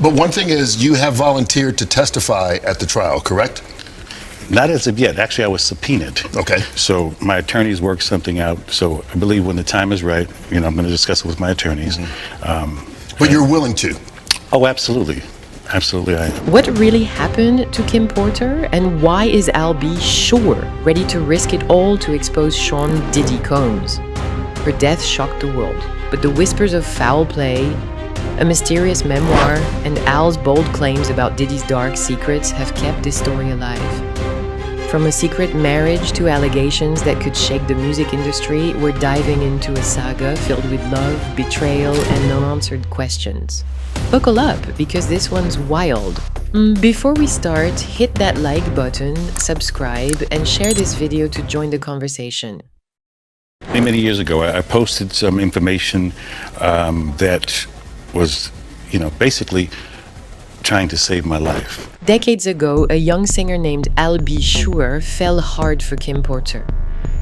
But one thing is, you have volunteered to testify at the trial, correct? Not as of yet. Actually, I was subpoenaed. Okay. So my attorneys worked something out. So I believe when the time is right, I'm going to discuss it with my attorneys. But you're willing to? Oh, absolutely. Absolutely, I am. What really happened to KimPorter, and why is Al B sure ready to risk it all to expose Sean Diddy Combs? Her death shocked the world, but the whispers of foul play, a mysterious memoir, and Al's bold claims about Diddy's dark secrets have kept this story alive. From a secret marriage to allegations that could shake the music industry, we're diving into a saga filled with love, betrayal, and unanswered questions. Buckle up, because this one's wild. Before we start, hit that like button, subscribe, and share this video to join the conversation. Many years ago, I posted some information that was, basically trying to save my life. Decades ago, a young singer named Al B Sure fell hard for KimPorter.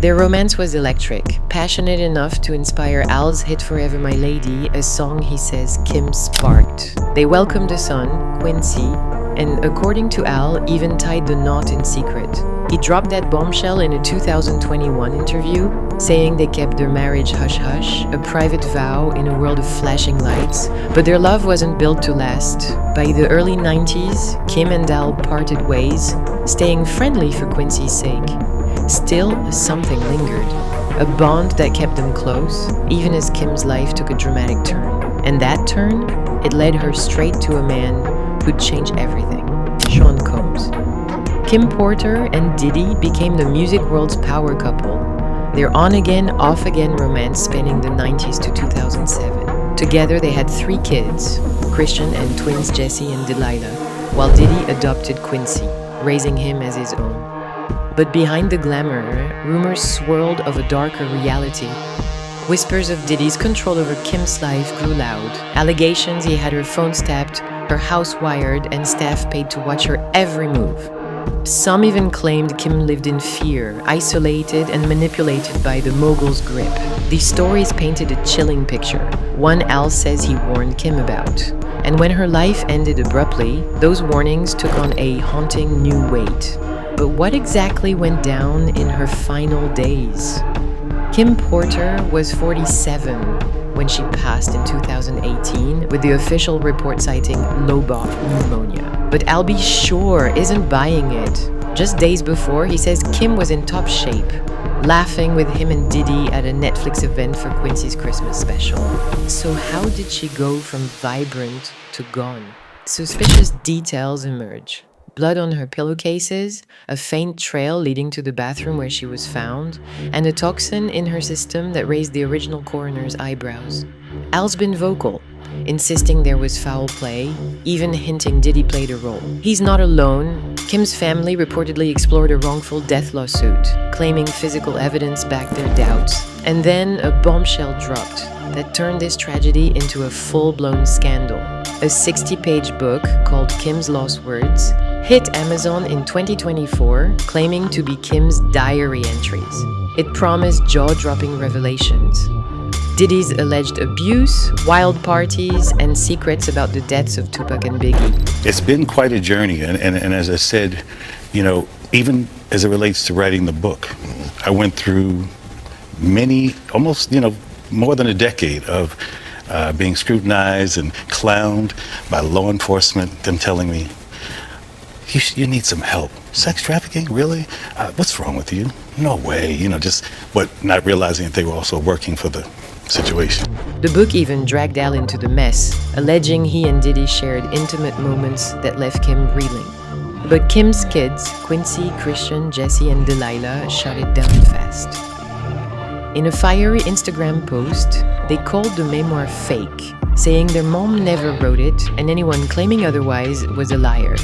Their romance was electric, passionate enough to inspire Al's hit Forever My Lady, a song he says Kim sparked. They welcomed a son, Quincy, and according to Al, even tied the knot in secret. He dropped that bombshell in a 2021 interview, saying they kept their marriage hush-hush, a private vow in a world of flashing lights. But their love wasn't built to last. By the early 90s, Kim and Al parted ways, staying friendly for Quincy's sake. Still, something lingered. A bond that kept them close, even as Kim's life took a dramatic turn. And that turn, it led her straight to a man who'd change everything. Sean Combs. KimPorter and Diddy became the music world's power couple. Their on-again, off-again romance spanning the 90s to 2007. Together they had 3 kids, Christian and twins Jesse and Delilah, while Diddy adopted Quincy, raising him as his own. But behind the glamour, rumors swirled of a darker reality. Whispers of Diddy's control over Kim's life grew loud. Allegations he had her phones tapped, her house wired, and staff paid to watch her every move. Some even claimed Kim lived in fear, isolated and manipulated by the mogul's grip. These stories painted a chilling picture, one Al says he warned Kim about. And when her life ended abruptly, those warnings took on a haunting new weight. But what exactly went down in her final days? KimPorter was 47 when she passed in 2018, with the official report citing low-baud pneumonia. But Al B Sure isn't buying it. Just days before, he says Kim was in top shape, laughing with him and Diddy at a Netflix event for Quincy's Christmas special. So how did she go from vibrant to gone? Suspicious details emerge. Blood on her pillowcases, a faint trail leading to the bathroom where she was found, and a toxin in her system that raised the original coroner's eyebrows. Al's been vocal, insisting there was foul play, even hinting Diddy played a role. He's not alone. Kim's family reportedly explored a wrongful death lawsuit, claiming physical evidence backed their doubts. And then a bombshell dropped that turned this tragedy into a full-blown scandal. A 60-page book called Kim's Lost Words hit Amazon in 2024, claiming to be Kim's diary entries. It promised jaw-dropping revelations. Diddy's alleged abuse, wild parties, and secrets about the deaths of Tupac and Biggie. It's been quite a journey, and as I said, even as it relates to writing the book, I went through many, almost, more than a decade of being scrutinized and clowned by law enforcement, them telling me, you need some help. Sex trafficking, really? What's wrong with you? No way, but not realizing that they were also working for the situation. The book even dragged Al into the mess, alleging he and Diddy shared intimate moments that left Kim reeling. But Kim's kids, Quincy, Christian, Jesse, and Delilah, shut it down fast. In a fiery Instagram post, they called the memoir fake, saying their mom never wrote it and anyone claiming otherwise was a liar.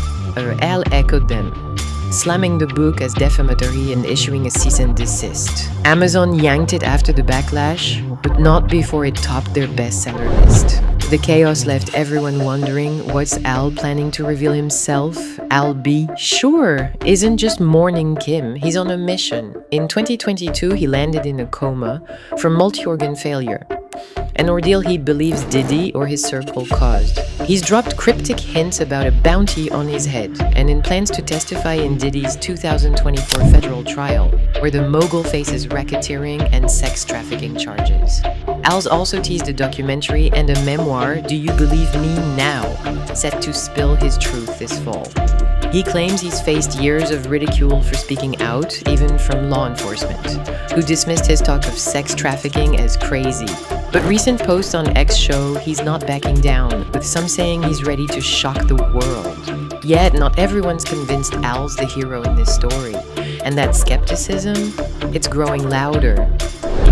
Al echoed them, slamming the book as defamatory and issuing a cease and desist. Amazon yanked it after the backlash, but not before it topped their bestseller list. The chaos left everyone wondering, was Al planning to reveal himself? Al B Sure isn't just mourning Kim, he's on a mission. In 2022, he landed in a coma from multi-organ failure. an ordeal he believes Diddy or his circle caused. He's dropped cryptic hints about a bounty on his head and in plans to testify in Diddy's 2024 federal trial, where the mogul faces racketeering and sex trafficking charges. Al's also teased a documentary and a memoir, Do You Believe Me Now?, set to spill his truth this fall. He claims he's faced years of ridicule for speaking out, even from law enforcement, who dismissed his talk of sex trafficking as crazy. But recent posts on X show he's not backing down, with some saying he's ready to shock the world. Yet, not everyone's convinced Al's the hero in this story, and that skepticism, it's growing louder.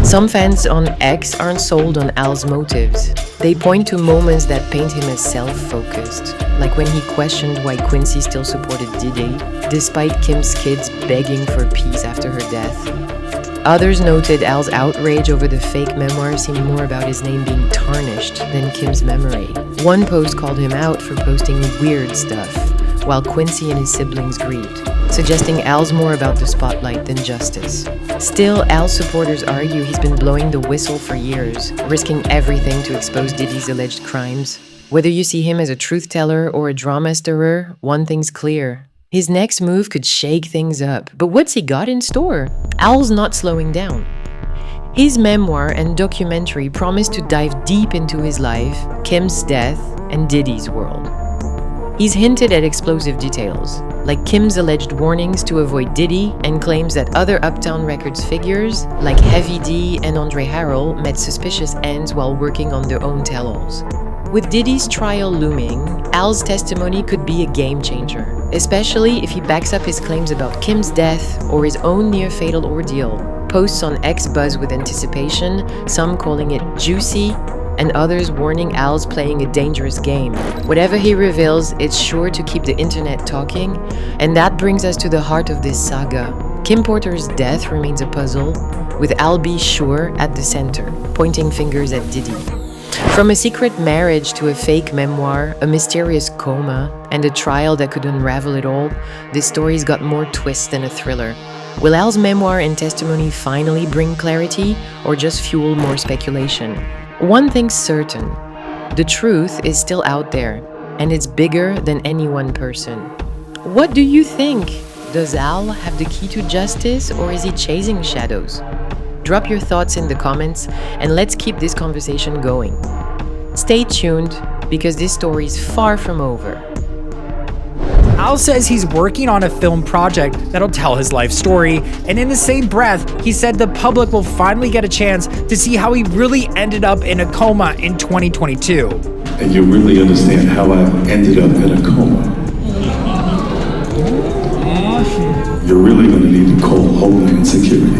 Some fans on X aren't sold on Al's motives. They point to moments that paint him as self-focused, like when he questioned why Quincy still supported Diddy, despite Kim's kids begging for peace after her death. Others noted Al's outrage over the fake memoir seemed more about his name being tarnished than Kim's memory. One post called him out for posting weird stuff, while Quincy and his siblings grieved, suggesting Al's more about the spotlight than justice. Still, Al's supporters argue he's been blowing the whistle for years, risking everything to expose Diddy's alleged crimes. Whether you see him as a truth teller or a drama stirrer, one thing's clear. His next move could shake things up, but what's he got in store? Al's not slowing down. His memoir and documentary promise to dive deep into his life, Kim's death, and Diddy's world. He's hinted at explosive details, like Kim's alleged warnings to avoid Diddy and claims that other Uptown Records figures, like Heavy D and Andre Harrell, met suspicious ends while working on their own tell-alls. With Diddy's trial looming, Al's testimony could be a game changer, especially if he backs up his claims about Kim's death or his own near-fatal ordeal. Posts on X buzz with anticipation, some calling it juicy, and others warning Al's playing a dangerous game. Whatever he reveals, it's sure to keep the internet talking, and that brings us to the heart of this saga. KimPorter's death remains a puzzle, with Al B. Sure at the center, pointing fingers at Diddy. From a secret marriage to a fake memoir, a mysterious coma, and a trial that could unravel it all, this story's got more twists than a thriller. Will Al's memoir and testimony finally bring clarity, or just fuel more speculation? One thing's certain, the truth is still out there, and it's bigger than any one person. What do you think? Does Al have the key to justice, or is he chasing shadows? Drop your thoughts in the comments, and let's keep this conversation going. Stay tuned, because this story's far from over. Al says he's working on a film project that'll tell his life story, and in the same breath, he said the public will finally get a chance to see how he really ended up in a coma in 2022. And you really understand how I ended up in a coma. You're really gonna need to call Homeland Security.